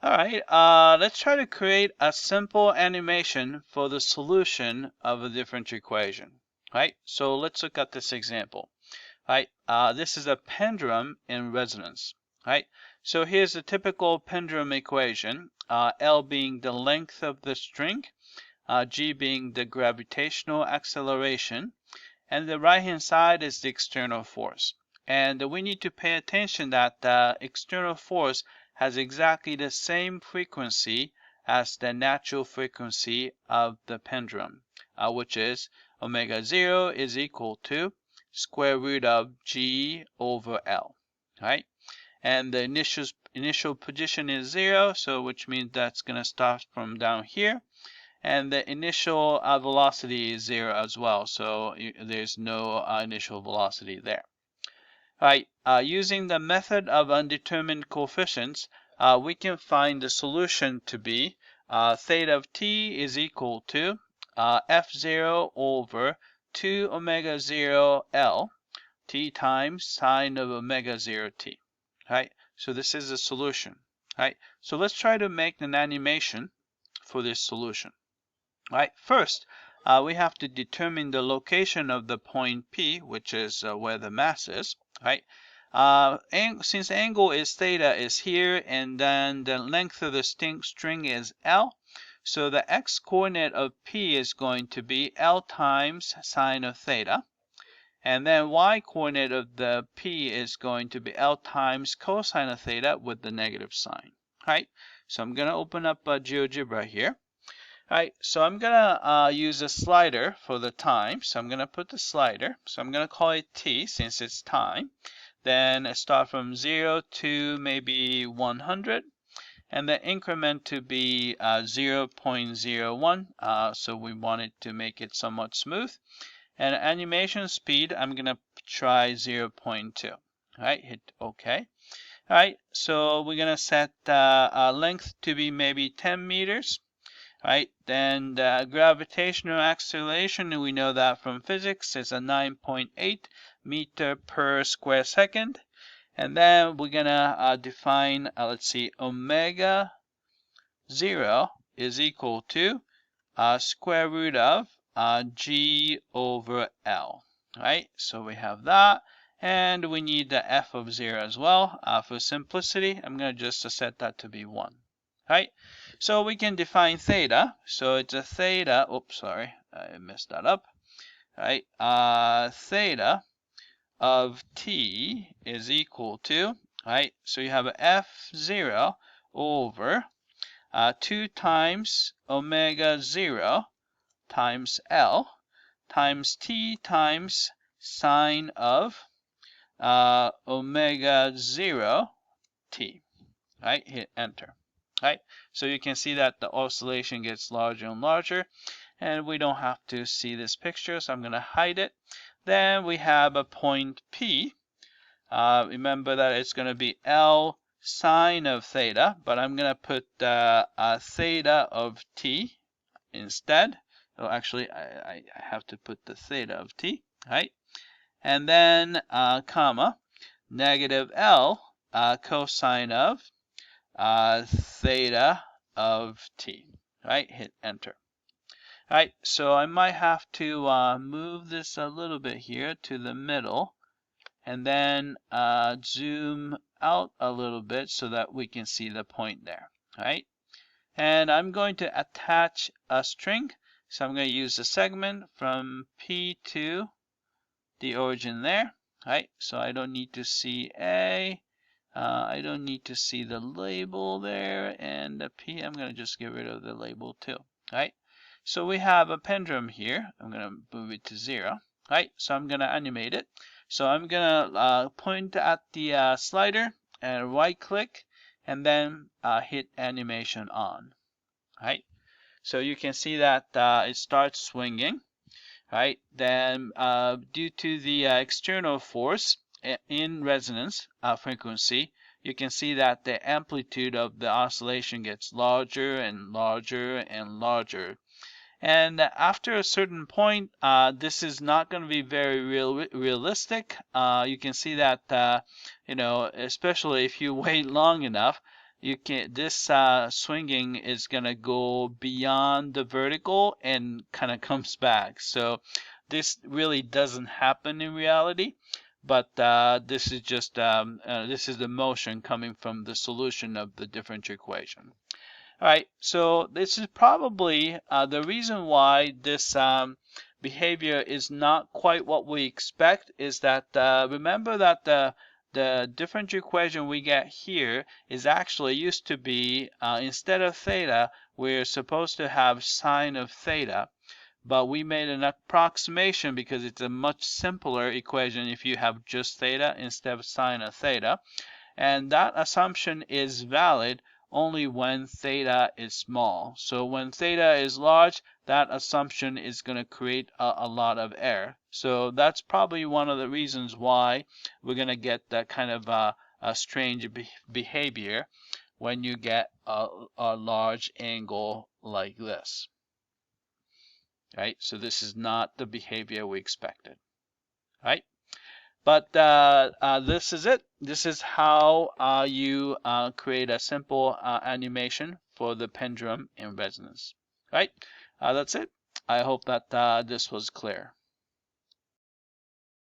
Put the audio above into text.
Alright, let's try to create a simple animation for the solution of a differential equation. Right, so let's look at this example. Right, this is a pendulum in resonance. Right, so here's a typical pendulum equation, L being the length of the string, G being the gravitational acceleration, and the right hand side is the external force. And we need to pay attention that the external force has exactly the same frequency as the natural frequency of the pendulum, which is omega 0 is equal to square root of G over L, right? And the initial position is 0, so which means that's going to start from down here. And the initial velocity is 0 as well, so there's no initial velocity there. All right, using the method of undetermined coefficients, we can find the solution to be theta of t is equal to f0 over 2 omega 0 L t times sine of omega 0 t. Right, so this is the solution. Right, so let's try to make an animation for this solution. Right, first, we have to determine the location of the point P, which is where the mass is, right? Since angle is theta is here, and then the length of the string is L, so the x-coordinate of P is going to be L times sine of theta, and then y-coordinate of the P is going to be L times cosine of theta with the negative sign, right? So I'm going to open up GeoGebra here. Alright, so I'm gonna use a slider for the time. So I'm gonna put the slider. So I'm gonna call it t since it's time. Then I start from 0 to maybe 100, and the increment to be 0.01. So we want it to make it somewhat smooth. And animation speed, I'm gonna try 0.2. Alright, hit OK. Alright, so we're gonna set length to be maybe 10 meters. Right, then the gravitational acceleration, we know that from physics, is a 9.8 meter per square second. And then we're gonna define, let's see, omega 0 is equal to square root of G over L. Right, so we have that. And we need the f of 0 as well. For simplicity, I'm gonna just set that to be 1. Right, so we can define theta. So it's a theta. Oops, sorry, I messed that up. Right, theta of t is equal to, right, so you have f0 over 2 times omega 0 times L times t times sine of omega 0 t. Right, hit enter. Right, so you can see that the oscillation gets larger and larger, and we don't have to see this picture, so I'm going to hide it. Then we have a point P. Remember that it's going to be L sine of theta, but I'm going to put theta of t instead. So actually, I have to put the theta of t, right? And then comma negative L cosine of theta of t. Right, hit enter. Alright, so I might have to move this a little bit here to the middle, and then zoom out a little bit so that we can see the point there. Right, and I'm going to attach a string, so I'm going to use the segment from P to the origin there. Right, so I don't need to see A. I don't need to see the label there, and the P, I'm going to just get rid of the label too. Right, so we have a pendulum here. I'm going to move it to 0. Right, so I'm going to animate it. So I'm going to point at the slider and right click, and then hit animation on. Right, so you can see that it starts swinging. Right, then due to the external force in resonance frequency, you can see that the amplitude of the oscillation gets larger and larger and larger. And after a certain point, this is not going to be very realistic. You can see that, you know, especially if you wait long enough, this swinging is gonna go beyond the vertical and kind of comes back. So this really doesn't happen in reality, but this is just this is the motion coming from the solution of the differential equation. All right, so this is probably the reason why this behavior is not quite what we expect is that remember that the differential equation we get here is actually used to be instead of theta, we're supposed to have sine of theta, but we made an approximation because it's a much simpler equation if you have just theta instead of sine of theta. And that assumption is valid only when theta is small. So when theta is large, that assumption is going to create a lot of error. So that's probably one of the reasons why we're going to get that kind of a strange behavior when you get a large angle like this. Right? So this is not the behavior we expected. Right? But this is it. This is how you create a simple animation for the pendulum in resonance. Right? That's it. I hope that this was clear.